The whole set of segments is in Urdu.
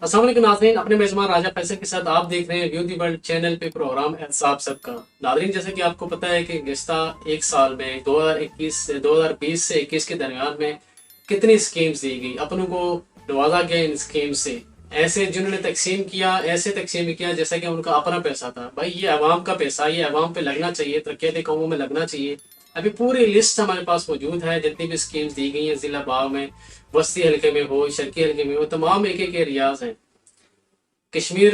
السلام علیکم ناظرین، اپنے میزبان راجہ فیصل کے ساتھ آپ دیکھ رہے ہیں ویو دی ورلڈ چینل پہ پروگرام احتساب سب کا۔ ناظرین، جیسے کہ آپ کو پتہ ہے کہ گزشتہ ایک سال میں 2020 سے 21 کے درمیان میں کتنی اسکیمز دی گئی، اپنوں کو نوازا گیا ان اسکیم سے۔ ایسے جنہوں نے ایسے تقسیم کیا جیسا کہ ان کا اپنا پیسہ تھا۔ بھائی یہ عوام کا پیسہ، یہ عوام پہ لگنا چاہیے، ترقیاتی کاموں میں لگنا چاہیے۔ ابھی پوری لسٹ ہمارے پاس موجود ہے، جتنی بھی اسکیمز دی گئی ہیں ضلع باغ میں، وسطی حلقے میں ہو، شرقی حلقے میں ہو، تمام ایک ایک ایریاز ہیں۔ کشمیر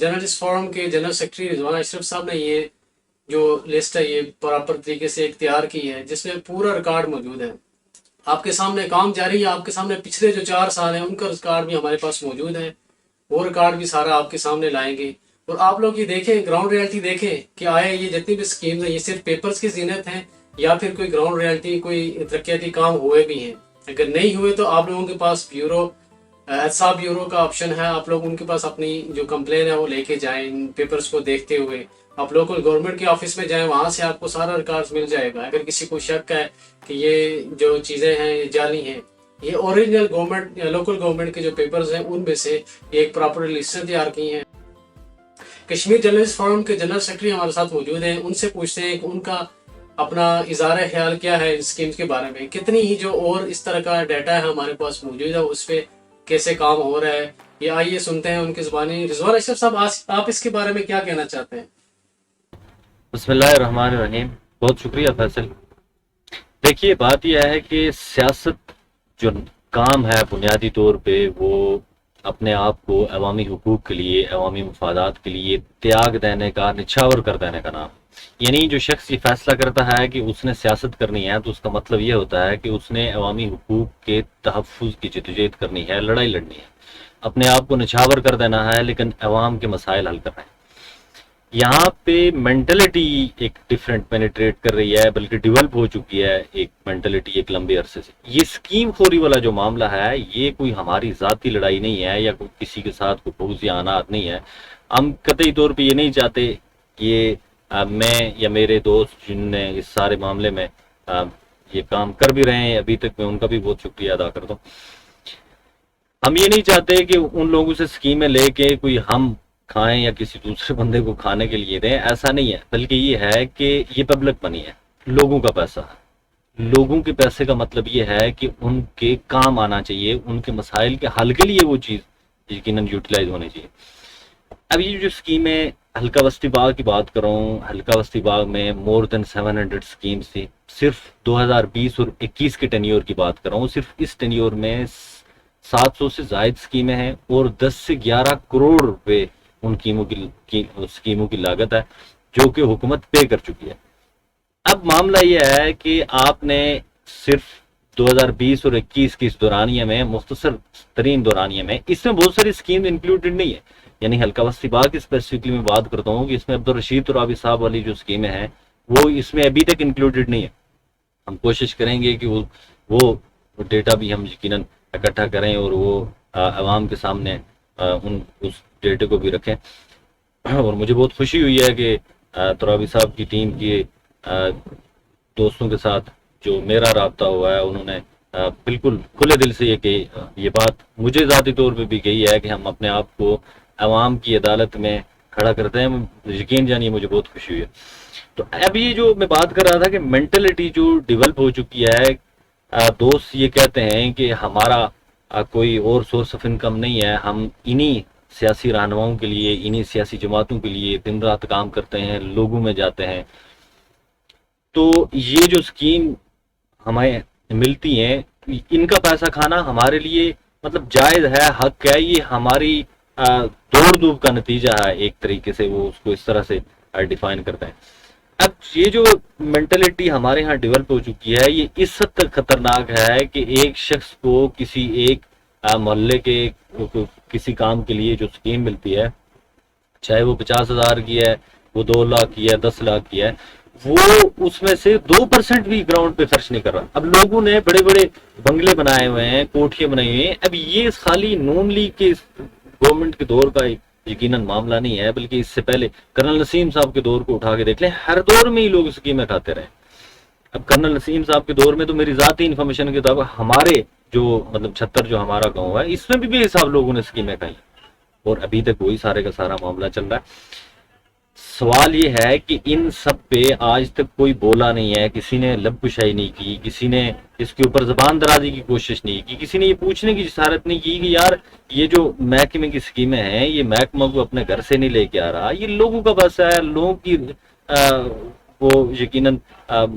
جرنلسٹ فورم کے جنرل سیکرٹری رضوان اشرف صاحب نے یہ جو لسٹ ہے یہ پراپر طریقے سے اختیار کی ہے، جس میں پورا ریکارڈ موجود ہے۔ آپ کے سامنے کام جاری ہے، آپ کے سامنے پچھلے جو 4 سال ہیں ان کا ریکارڈ بھی ہمارے پاس موجود ہے۔ وہ ریکارڈ بھی سارا آپ کے سامنے لائیں گے، اور آپ لوگ یہ دیکھیں، گراؤنڈ ریالٹی دیکھیں کہ آیا یہ جتنی بھی اسکیمز ہیں یہ صرف پیپرز کی زینت ہیں یا پھر کوئی گراؤنڈ ریالٹی، کوئی ترقیاتی کام ہوئے بھی ہیں۔ اگر نہیں ہوئے تو آپ لوگوں کے پاس احتساب بیورو کا آپشن ہے، آپ لوگ ان کے پاس اپنی جو کمپلین ہے وہ لے کے جائیں۔ ان پیپرز کو دیکھتے ہوئے آپ لوکل گورنمنٹ کے آفس میں جائیں، وہاں سے آپ کو سارا ریکارڈ مل جائے گا۔ اگر کسی کو شک ہے کہ یہ جو چیزیں ہیں یہ جعلی ہیں، یہ اوریجنل گورنمنٹ یا لوکل گورنمنٹ کے جو پیپرز ہیں ان میں سے ایک پراپر لسٹ تیار کی ہیں۔ کشمیر جرنلسٹ فورم کے جنرل سیکرٹری ہمارے ساتھ موجود ہیں، ان سے پوچھتے ہیں کہ ان کا اپنا اظہار خیال کیا ہے اس اسکیمز کے بارے میں، کتنی ہی جو اور اس طرح کا ڈیٹا ہے ہمارے پاس موجود ہے، اس پہ کیسے کام ہو رہا ہے، یہ آئیے سنتے ہیں ان کی زبانی۔ رضوان اشرف صاحب، آپ اس کے بارے میں کیا کہنا چاہتے ہیں؟ بسم اللہ الرحمن الرحیم۔ بہت شکریہ فیصل۔ دیکھیے، بات یہ ہے کہ سیاست جو کام ہے بنیادی طور پہ وہ اپنے آپ کو عوامی حقوق کے لیے، عوامی مفادات کے لیے تیاگ دینے کا، نچھاور کر دینے کا نام۔ یعنی جو شخص یہ فیصلہ کرتا ہے کہ اس نے سیاست کرنی ہے تو اس کا مطلب یہ ہوتا ہے کہ اس نے عوامی حقوق کے تحفظ کی جدوجہد کرنی ہے، لڑائی لڑنی ہے، اپنے آپ کو نچھاور کر دینا ہے، لیکن عوام کے مسائل حل کرنا ہے۔ یہاں پہ مینٹلٹی ایک ڈیفرنٹ پینیٹریٹ کر رہی ہے، بلکہ ڈیولپ ہو چکی ہے ایک مینٹلٹی ایک لمبے عرصے سے۔ یہ سکیم خوری والا جو معاملہ ہے یہ کوئی ہماری ذاتی لڑائی نہیں ہے، یا کوئی کسی کے ساتھ کوئی بغض یا عناد نہیں ہے۔ ہم قطعی طور پہ یہ نہیں چاہتے کہ میں یا میرے دوست جن نے اس سارے معاملے میں یہ کام کر بھی رہے ہیں ابھی تک، میں ان کا بھی بہت شکریہ ادا کرتا ہوں۔ ہم یہ نہیں چاہتے کہ ان لوگوں سے سکیمیں لے کے کوئی ہم کھائیں یا کسی دوسرے بندے کو کھانے کے لیے دیں، ایسا نہیں ہے، بلکہ یہ ہے کہ یہ پبلک منی ہے، لوگوں کا پیسہ ہے۔ لوگوں کے پیسے کا مطلب یہ ہے کہ ان کے کام آنا چاہیے، ان کے مسائل کے حل کے لیے وہ چیز یقیناً یوٹیلائز ہونی چاہیے۔ اب یہ جو اسکیمیں، حلقہ وسطی باغ کی بات کروں، حلقہ وسطی باغ میں مور دین 700 اسکیمز تھی۔ صرف 2020 اور 21 کے ٹینیور کی بات کروں، صرف اس ٹینیور میں 700 سے زائد اسکیمیں ہیں، اور 10 سے 11 کروڑ روپے ان اسکیموں کی لاگت ہے جو کہ حکومت پے کر چکی ہے۔ اب معاملہ یہ ہے کہ آپ نے صرف 2020 اور 21 کی اس دورانیہ میں، مختصر ترین دورانیہ میں، اس میں بہت ساری اسکیم انکلوڈڈ نہیں ہے۔ یعنی حلقہ وسطی باغ کی اسپیسیفکلی میں بات کرتا ہوں کہ اس میں عبدالرشید ترابی صاحب والی جو اسکیمیں ہیں وہ اس میں ابھی تک انکلوڈڈ نہیں ہے۔ ہم کوشش کریں گے کہ وہ ڈیٹا بھی ہم یقیناً اکٹھا کریں اور وہ عوام کے سامنے اس ڈیٹے کو بھی رکھیں۔ اور مجھے بہت خوشی ہوئی ہے کہ ترابی صاحب کی ٹیم کے دوستوں کے ساتھ جو میرا رابطہ ہوا ہے، انہوں نے بالکل کھلے دل سے یہ بات مجھے ذاتی طور پہ بھی کہی ہے کہ ہم اپنے آپ کو عوام کی عدالت میں کھڑا کرتے ہیں۔ یقین جانیے مجھے بہت خوشی ہوئی ہے۔ تو اب یہ جو میں بات کر رہا تھا کہ مینٹلٹی جو ڈیولپ ہو چکی ہے، دوست یہ کہتے ہیں کہ ہمارا کوئی اور سورس آف انکم نہیں ہے، ہم انہی سیاسی رہنماؤں کے لیے، انہی سیاسی جماعتوں کے لیے دن رات کام کرتے ہیں، لوگوں میں جاتے ہیں۔ تو یہ جو اسکیم ہمیں ملتی ہیں، ان کا پیسہ کھانا ہمارے لیے مطلب جائز ہے، حق ہے، یہ ہماری دوڑ دھوپ کا نتیجہ ہے ایک طریقے سے، وہ اس کو اس طرح سے ڈیفائن کرتے ہیں۔ اب یہ جو مینٹلٹی ہمارے ہاں ڈیولپ ہو چکی ہے یہ اس حد تک خطرناک ہے کہ ایک شخص کو کسی ایک محلے کے کسی کام کے لیے جو اسکیم ملتی ہے، چاہے وہ 50,000 کی ہے، وہ 2 لاکھ کی ہے، 10 لاکھ کی ہے، وہ اس میں سے 2% بھی گراؤنڈ پہ خرچ نہیں کر رہا۔ اب لوگوں نے بڑے بڑے بنگلے بنائے ہوئے ہیں، کوٹھیاں بنائی ہوئی ہیں۔ اب یہ خالی نون لیگ کے گورنمنٹ کے دور کا یقیناً معاملہ نہیں ہے، بلکہ اس سے پہلے کرنل نسیم صاحب کے دور کو اٹھا کے دیکھ لیں، ہر دور میں ہی لوگ اسکیمیں کھاتے رہے۔ اب کرنل نسیم صاحب کے دور میں تو میری ذاتی انفارمیشن کے مطابق ہمارے جو مطلب 76 جو ہمارا گاؤں ہے، اس میں بھی بے حساب لوگوں نے اسکیمیں کھائی۔ اور ابھی تک وہی سارے کا سارا معاملہ چل رہا ہے۔ سوال یہ ہے کہ ان سب پہ آج تک کوئی بولا نہیں ہے، کسی نے لب کشائی نہیں کی، کسی نے اس کے اوپر زبان درازی کی کوشش نہیں کی، کسی نے یہ پوچھنے کی جسارت نہیں کی کہ یار یہ جو محکمے کی اسکیمیں ہیں یہ محکمہ کو اپنے گھر سے نہیں لے کے آ رہا، یہ لوگوں کا پیسہ ہے، لوگوں کی وہ یقیناً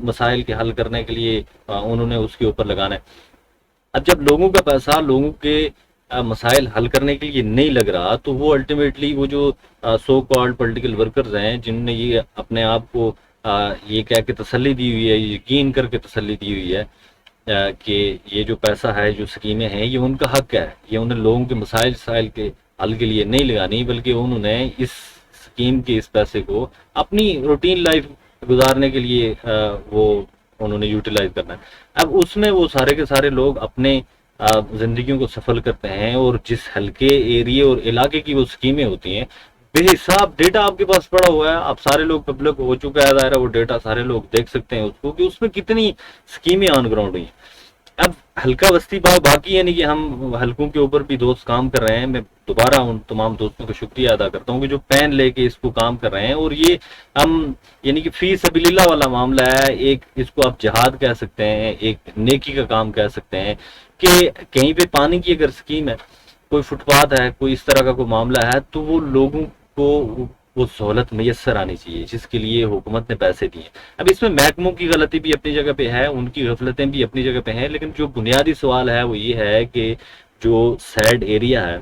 مسائل کے حل کرنے کے لیے انہوں نے اس کے اوپر لگانا ہے۔ اب جب لوگوں کا پیسہ لوگوں کے مسائل حل کرنے کے لیے نہیں لگ رہا تو وہ الٹیمیٹلی وہ جو سو کالڈ پولیٹیکل ورکرز ہیں جنہوں نے یہ اپنے آپ کو یہ کہہ کے تسلی دی ہوئی ہے، یقین کر کے تسلی دی ہوئی ہے کہ یہ جو پیسہ ہے، جو اسکیمیں ہیں، یہ ان کا حق ہے، یہ انہیں لوگوں کے مسائل کے حل کے لیے نہیں لگانی، بلکہ انہوں نے اس اسکیم کے اس پیسے کو اپنی روٹین لائف گزارنے کے لیے وہ انہوں نے یوٹیلائز کرنا ہے۔ اب اس میں وہ سارے کے سارے لوگ اپنے زندگیوں کو سفل کرتے ہیں، اور جس ہلکے ایریے اور علاقے کی وہ اسکیمیں ہوتی ہیں، بے حساب ڈیٹا آپ کے پاس پڑا ہوا ہے، آپ سارے لوگ پبلک ہو چکا ہے دائرہ، وہ ڈیٹا سارے لوگ دیکھ سکتے ہیں اس کو کہ اس میں کتنی اسکیمیں آن گراؤنڈ ہوئی ہیں۔ اب ہلکا بستی باقی یعنی کہ ہم ہلکوں کے اوپر بھی دوست کام کر رہے ہیں، میں دوبارہ ان تمام دوستوں کا شکریہ ادا کرتا ہوں کہ جو پین لے کے اس کو کام کر رہے ہیں، اور یہ ہم یعنی کہ فی سبیل اللہ والا معاملہ ہے، ایک اس کو آپ جہاد کہہ سکتے ہیں، ایک نیکی کا کام کہہ سکتے ہیں کہ کہیں پہ پانی کی اگر اسکیم ہے، کوئی فٹ پاتھ ہے، کوئی اس طرح کا کوئی معاملہ ہے، تو وہ لوگوں کو وہ سہولت میسر آنی چاہیے جس کے لیے حکومت نے پیسے دیے۔ اب اس میں محکموں کی غلطی بھی اپنی جگہ پہ ہے، ان کی غفلتیں بھی اپنی جگہ پہ ہیں، لیکن جو بنیادی سوال ہے وہ یہ ہے کہ جو سیڈ ایریا ہے،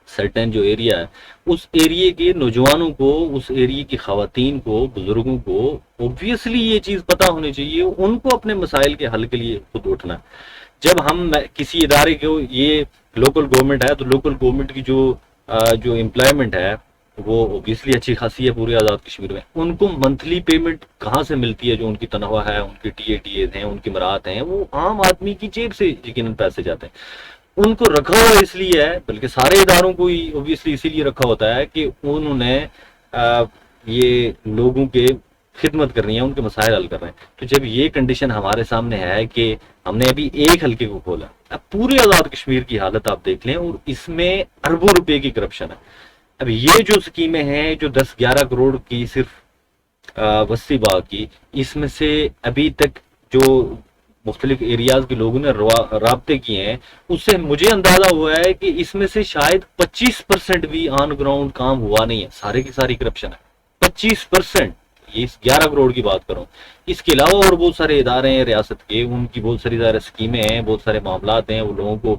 سرٹن جو ایریا ہے، اس ایریے کے نوجوانوں کو، اس ایریے کی خواتین کو، بزرگوں کو اوبویسلی یہ چیز پتہ ہونی چاہیے، ان کو اپنے مسائل کے حل کے لیے خود اٹھنا ہے۔ جب ہم کسی ادارے کو، یہ لوکل گورنمنٹ ہے تو لوکل گورنمنٹ کی جو امپلائمنٹ ہے وہ اوبیسلی اچھی خاصی ہے پورے آزاد کشمیر میں، ان کو منتھلی پیمنٹ کہاں سے ملتی ہے؟ جو ان کی تنخواہ ہے، ان کی ٹی اے ٹی ایز ہیں، ان کی مراعات ہیں، وہ عام آدمی کی جیب سے یقیناً پیسے جاتے ہیں۔ ان کو رکھا ہوا اس لیے ہے، بلکہ سارے اداروں کو ہی اوبیسلی اسی لیے رکھا ہوتا ہے کہ انہوں نے یہ لوگوں کے خدمت کرنی ہے، ان کے مسائل حل کر رہے ہیں۔ تو جب یہ کنڈیشن ہمارے سامنے ہے کہ ہم نے ابھی ایک حلقے کو کھولا، اب پورے آزاد کشمیر کی حالت آپ دیکھ لیں، اور اس میں اربوں روپے کی کرپشن ہے۔ اب یہ جو اسکیمیں ہیں، جو 10-11 کروڑ کی صرف وسطی باغ کی، اس میں سے ابھی تک جو مختلف ایریاز کے لوگوں نے رابطے کیے ہیں، اس سے مجھے اندازہ ہوا ہے کہ اس میں سے شاید 25% بھی آن گراؤنڈ کام ہوا نہیں ہے، سارے کی ساری کرپشن ہے۔ 25%، یہ 11 کروڑ کی بات کروں۔ اس کے علاوہ اور بہت سارے ادارے ہیں ریاست کے، ان کی بہت ساری اسکیمیں ہیں، بہت سارے معاملات ہیں، وہ لوگوں کو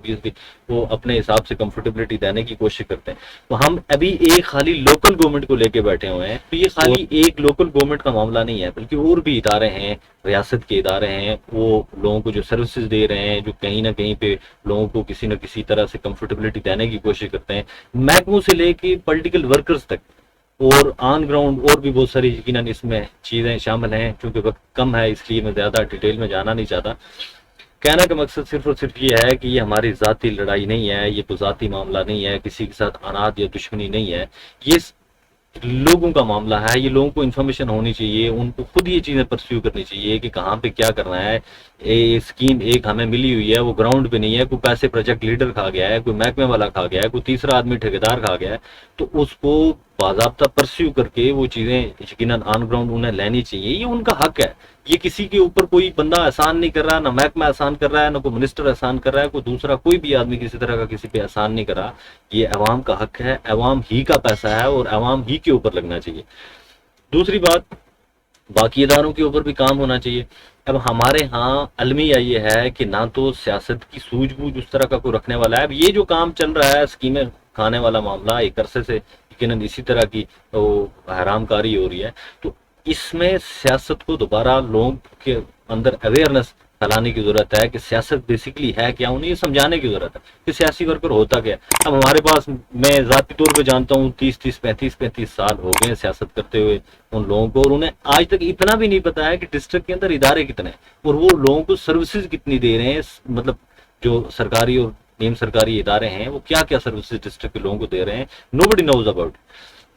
وہ اپنے حساب سے کمفرٹیبلٹی دینے کی کوشش کرتے ہیں۔ تو ہم ابھی ایک خالی لوکل گورنمنٹ کو لے کے بیٹھے ہوئے ہیں، تو یہ خالی ایک لوکل گورنمنٹ کا معاملہ نہیں ہے، بلکہ اور بھی ادارے ہیں، ریاست کے ادارے ہیں، وہ لوگوں کو جو سروسز دے رہے ہیں، جو کہیں نہ کہیں پہ لوگوں کو کسی نہ کسی طرح سے کمفرٹیبلٹی دینے کی کوشش کرتے ہیں، محکموں سے لے کے پولیٹیکل ورکرز تک، اور آن گراؤنڈ اور بھی بہت ساری یقیناً اس میں چیزیں شامل ہیں۔ چونکہ وقت کم ہے اس لیے میں زیادہ ڈیٹیل میں جانا نہیں چاہتا۔ کہنے کا مقصد صرف اور صرف یہ ہے کہ یہ ہماری ذاتی لڑائی نہیں ہے، یہ کوئی ذاتی معاملہ نہیں ہے، کسی کے ساتھ عناد یا دشمنی نہیں ہے، یہ لوگوں کا معاملہ ہے۔ یہ لوگوں کو انفارمیشن ہونی چاہیے، ان کو خود یہ چیزیں پرسیو کرنی چاہیے کہ کہاں پہ کیا کرنا ہے۔ اسکیم ایک ہمیں ملی ہوئی ہے، وہ گراؤنڈ پہ نہیں ہے، کوئی پیسے پروجیکٹ لیڈر کھا گیا ہے، کوئی محکمے والا کھا گیا ہے، کوئی تیسرا آدمی ٹھیکیدار کھا گیا ہے، تو اس کو باضابطہ پرسیو کر کے وہ چیزیں یقیناً آن گراؤنڈ انہیں لینی چاہیے۔ یہ ان کا حق ہے، یہ کسی کے اوپر کوئی بندہ احسان نہیں کر رہا، نہ محکمہ احسان کر رہا ہے، نہ کوئی منسٹر احسان کر رہا ہے، کوئی دوسرا کوئی بھی آدمی کسی طرح کا کسی پہ احسان نہیں کر رہا۔ یہ عوام کا حق ہے، عوام ہی کا پیسہ ہے، اور عوام ہی کے اوپر لگنا چاہیے۔ دوسری بات، باقی اداروں کے اوپر بھی کام ہونا چاہیے۔ اب ہمارے ہاں المیہ یہ ہے کہ نہ تو سیاست کی سوجھ بوجھ اس طرح کا کوئی رکھنے والا ہے۔ اب یہ جو کام چل رہا ہے، اسکیمیں کھانے والا معاملہ، ایک عرصے سے یقیناً اسی طرح کی حرام کاری ہو رہی ہے، تو اس میں سیاست کو دوبارہ لوگوں کے اندر اویئرنیس پھیلانے کی ضرورت ہے کہ سیاست بیسیکلی ہے کیا، انہیں یہ سمجھانے کی ضرورت ہے کہ سیاسی ورکر ہوتا کیا۔ اب ہمارے پاس، میں ذاتی طور پہ جانتا ہوں 35 سال ہو گئے سیاست کرتے ہوئے ان لوگوں کو، اور انہیں آج تک اتنا بھی نہیں پتا ہے کہ ڈسٹرکٹ کے اندر ادارے کتنے ہیں اور وہ لوگوں کو سروسز کتنی دے رہے ہیں، مطلب جو سرکاری اور نیم سرکاری ادارے ہیں وہ کیا کیا سروسز ڈسٹرکٹ کے لوگوں کو دے رہے ہیں۔ Nobody knows about.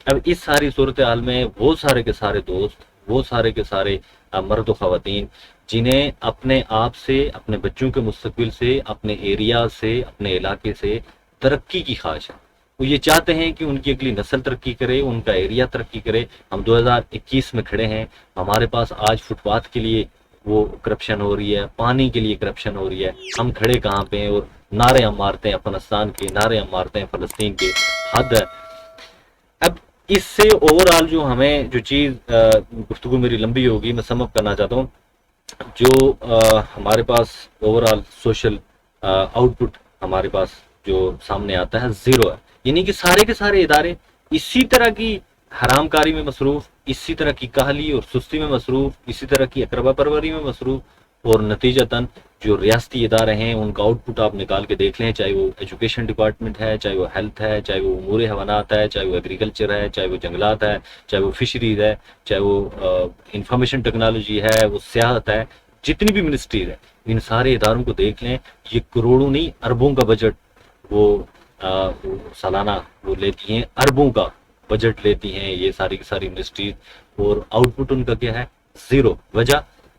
اب اس ساری صورتحال میں وہ سارے کے سارے دوست، وہ سارے کے سارے مرد و خواتین جنہیں اپنے آپ سے، اپنے بچوں کے مستقبل سے، اپنے ایریا سے، اپنے علاقے سے ترقی کی خواہش ہے، وہ یہ چاہتے ہیں کہ ان کی اگلی نسل ترقی کرے، ان کا ایریا ترقی کرے۔ ہم 2021 میں کھڑے ہیں، ہمارے پاس آج فٹ پاتھ کے لیے وہ کرپشن ہو رہی ہے، پانی کے لیے کرپشن ہو رہی ہے، ہم کھڑے کہاں پہ ہیں؟ اور نعرے ہم مارتے ہیں افغانستان کے، نعرے ہم مارتے ہیں فلسطین کے، حد ہے۔ اب اس سے اوور آل جو ہمیں جو چیز گفتگو میری لمبی ہوگی، میں سم اپ کرنا چاہتا ہوں، جو ہمارے پاس overall social output ہمارے پاس جو سامنے آتا ہے زیرو ہے، یعنی کہ سارے کے سارے ادارے اسی طرح کی حرام کاری میں مصروف، اسی طرح کی کاہلی اور سستی میں مصروف، اسی طرح کی اقربا پروری میں مصروف، اور نتیجتاً جو ریاستی ادارے ہیں ان کا آؤٹ پٹ آپ نکال کے دیکھ لیں، چاہے وہ ایجوکیشن ڈپارٹمنٹ ہے، چاہے وہ ہیلتھ ہے، چاہے وہ امور حیوانات ہے، چاہے وہ ایگریکلچر ہے، چاہے وہ جنگلات ہے، چاہے وہ فشریز ہے، چاہے وہ انفارمیشن ٹیکنالوجی ہے، وہ سیاحت ہے، جتنی بھی منسٹریز ہیں ان سارے اداروں کو دیکھ لیں، یہ کروڑوں نہیں اربوں کا بجٹ وہ سالانہ وہ لیتی ہیں، اربوں کا بجٹ لیتی ہیں یہ ساری کی ساری منسٹریز، اور آؤٹ پٹ ان کا کیا ہے؟ زیرو۔ وجہ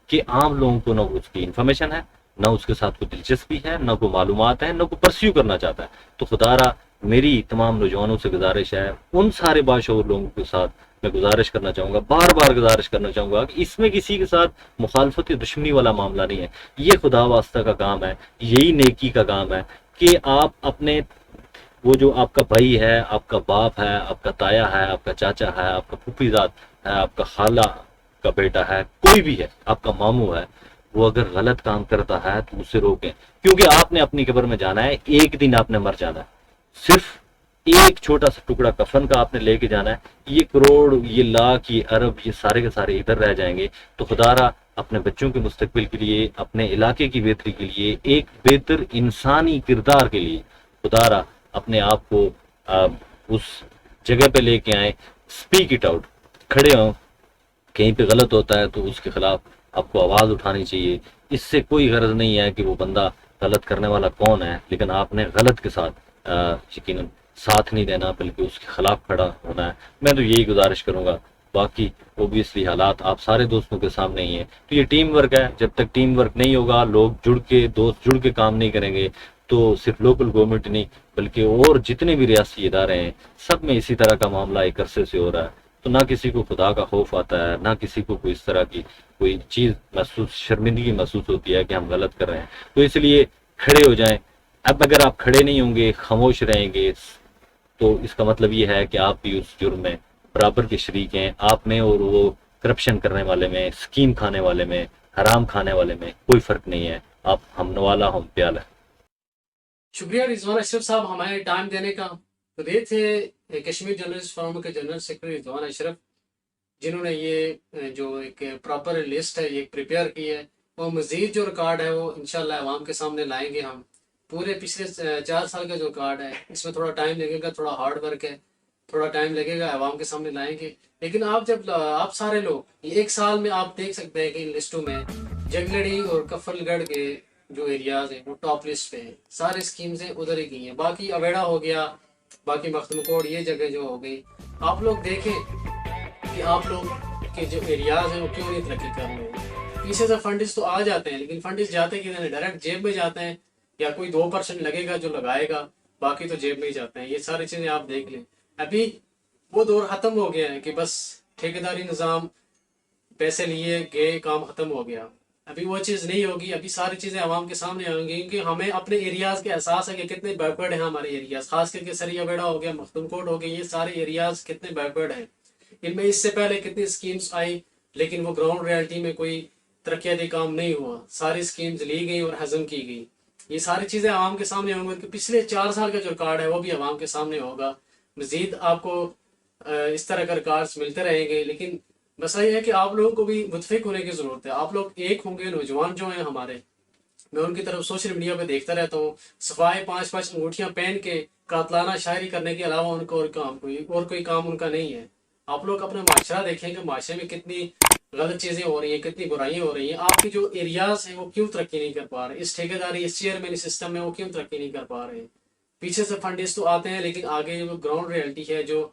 کہ عام لوگوں کو نہ اس کی انفارمیشن ہے، نہ اس کے ساتھ کوئی دلچسپی ہے، نہ کوئی معلومات ہیں، نہ کوئی پرسیو کرنا چاہتا ہے۔ تو خدا را میری تمام نوجوانوں سے گزارش ہے، ان سارے باشعور لوگوں کے ساتھ میں گزارش کرنا چاہوں گا، بار بار گزارش کرنا چاہوں گا کہ اس میں کسی کے ساتھ مخالفت یا دشمنی والا معاملہ نہیں ہے، یہ خدا واسطہ کا کام ہے، یہی نیکی کا کام ہے کہ آپ اپنے وہ جو آپ کا بھائی ہے، آپ کا باپ ہے، آپ کا تایا ہے، آپ کا چاچا ہے، آپ کا پھوپھی زاد ہے، آپ کا خالہ کا بیٹا ہے، کوئی بھی ہے، آپ کا ماموں ہے، وہ اگر غلط کام کرتا ہے تو اسے روکیں، کیونکہ آپ نے اپنی قبر میں جانا ہے، ایک دن آپ نے مر جانا ہے، صرف ایک چھوٹا سا ٹکڑا کفن کا آپ نے لے کے جانا ہے، یہ کروڑ، یہ لاکھ، یہ ارب، یہ سارے کے سارے ادھر رہ جائیں گے۔ تو خدا را اپنے بچوں کے مستقبل کے لیے، اپنے علاقے کی بہتری کے لیے، ایک بہتر انسانی کردار کے لیے خدا را اپنے آپ کو اس جگہ پہ لے کے آئیں، اسپیک اٹ آؤٹ، کھڑے ہوں، کہیں پہ غلط ہوتا ہے تو اس کے خلاف آپ کو آواز اٹھانی چاہیے۔ اس سے کوئی غرض نہیں ہے کہ وہ بندہ غلط کرنے والا کون ہے، لیکن آپ نے غلط کے ساتھ یقیناً ساتھ نہیں دینا، بلکہ اس کے خلاف کھڑا ہونا ہے۔ میں تو یہی گزارش کروں گا، باقی اوبیسلی حالات آپ سارے دوستوں کے سامنے ہی ہیں، تو یہ ٹیم ورک ہے، جب تک ٹیم ورک نہیں ہوگا، لوگ جڑ کے، دوست جڑ کے کام نہیں کریں گے، تو صرف لوکل گورنمنٹ نہیں بلکہ اور جتنے بھی ریاستی ادارے ہیں سب میں اسی طرح کا معاملہ ایک عرصے سے ہو رہا ہے۔ تو نہ کسی کو خدا کا خوف آتا ہے، نہ کسی کو کوئی اس طرح کی کوئی چیز محسوس، شرمندگی محسوس ہوتی ہے کہ ہم غلط کر رہے ہیں۔ تو اس لیے کھڑے ہو جائیں۔ اب اگر آپ کھڑے نہیں ہوں گے، خاموش رہیں گے، تو اس کا مطلب یہ ہے کہ آپ بھی اس جرم میں برابر کے شریک ہیں، آپ میں اور وہ کرپشن کرنے والے میں، اسکیم کھانے والے میں، حرام کھانے والے میں کوئی فرق نہیں ہے، آپ ہم نوالا، ہم پیالہ۔ شکریہ رضوان اشرف صاحب ہمیں ٹائم دینے کا۔ تو یہ تھے کشمیر جرنلسٹ فورم کے جنرل سیکرٹری رضوان اشرف، جنہوں نے یہ جو ایک پراپر لسٹ ہے یہ پریپیئر کی ہے، وہ مزید جو ریکارڈ ہے وہ انشاءاللہ عوام کے سامنے لائیں گے ہم۔ پورے پچھلے 4 سال کا جو ریکارڈ ہے اس میں تھوڑا ٹائم لگے گا، تھوڑا ہارڈ ورک ہے، تھوڑا ٹائم لگے گا، عوام کے سامنے لائیں گے۔ لیکن آپ جب آپ سارے لوگ یہ 1 سال میں آپ دیکھ سکتے ہیں کہ ان لسٹوں میں جگلڑی اور کفل گڑھ کے جو ایریاز ہیں وہ ٹاپ لسٹ پہ ہیں، سارے اسکیمز ہیں ادھر ہی گئی ہیں، باقی اویڑا ہو گیا، باقی مختم کوڑ، یہ جگہ جو ہو گئی۔ آپ لوگ دیکھیں کہ آپ لوگ کے جو ایریاز ہیں وہ کیوں نہیں ترقی کر رہے ہیں۔ پیچھے سے فنڈز تو آ جاتے ہیں، لیکن فنڈز جاتے کہ ڈائریکٹ جیب میں جاتے ہیں، یا کوئی 2% لگے گا جو لگائے گا، باقی تو جیب میں ہی جاتے ہیں۔ یہ ساری چیزیں آپ دیکھ لیں، ابھی وہ دور ختم ہو گیا ہے کہ بس ٹھیکیداری نظام، پیسے لیے گئے، کام ختم ہو گیا۔ ابھی وہ چیز نہیں ہوگی، ابھی ساری چیزیں عوام کے سامنے آئیں گی، کیونکہ ہمیں اپنے ایریاز کے احساس ہے کہ کتنے بیکورڈ ہیں ہمارے ایریاز، خاص کر کے سریا بیڑا ہو گیا، مختوم کوٹ ہو گیا، یہ سارے ایریاز کتنے بیکورڈ ہیں۔ ان میں اس سے پہلے کتنی اسکیمز آئی، لیکن وہ گراؤنڈ ریالٹی میں کوئی ترقیاتی کام نہیں ہوا، ساری اسکیمز لی گئی اور ہضم کی گئی۔ یہ ساری چیزیں عوام کے سامنے ہوں گی کہ پچھلے 4 سال کا جو ریکارڈ ہے وہ بھی عوام کے سامنے ہوگا۔ مزید آپ کو اس طرح کا ریکارڈز ملتے رہیں گے، لیکن بس یہ ہے کہ آپ لوگوں کو بھی متفق ہونے کی ضرورت ہے۔ آپ لوگ ایک ہوں گے، نوجوان جو ہیں ہمارے، میں ان کی طرف سوشل میڈیا پہ دیکھتا رہتا ہوں، صفائی 5 انگوٹھیاں پہن کے قاتلانہ شاعری کرنے کے علاوہ ان کو اور کوئی کام ان کا نہیں ہے۔ آپ لوگ اپنا معاشرہ دیکھیں کہ معاشرے میں کتنی غلط چیزیں ہو رہی ہیں، کتنی برائیاں ہو رہی ہیں، آپ کے جو ایریاز ہیں وہ کیوں ترقی نہیں کر پا رہے، اس ٹھیکیداری، اس چیئرمین سسٹم میں وہ کیوں ترقی نہیں کر پا رہے ہیں۔ پیچھے سے فنڈز تو آتے ہیں، لیکن آگے جو گراؤنڈ ریئلٹی ہے، جو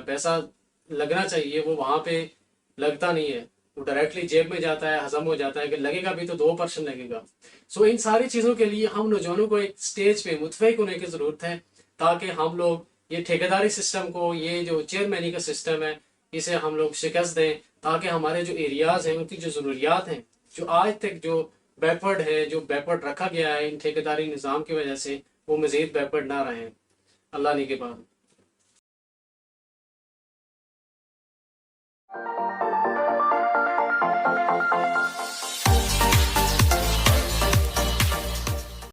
پیسہ لگنا چاہیے وہ وہاں پہ لگتا نہیں ہے، وہ ڈائریکٹلی جیب میں جاتا ہے، ہضم ہو جاتا ہے، کہ لگے گا بھی تو 2% لگے گا۔ سو ان ساری چیزوں کے لیے ہم نوجوانوں کو ایک سٹیج پہ متفق ہونے کی ضرورت ہے، تاکہ ہم لوگ یہ ٹھیکیداری سسٹم کو، یہ جو چیئرمینی کا سسٹم ہے، اسے ہم لوگ شکست دیں، تاکہ ہمارے جو ایریاز ہیں ان کی جو ضروریات ہیں، جو آج تک جو بیکورڈ ہے، جو بیکورڈ رکھا گیا ہے ان ٹھیکیداری نظام کی وجہ سے، وہ مزید بیکورڈ نہ رہیں۔ اللہ نے کے بعد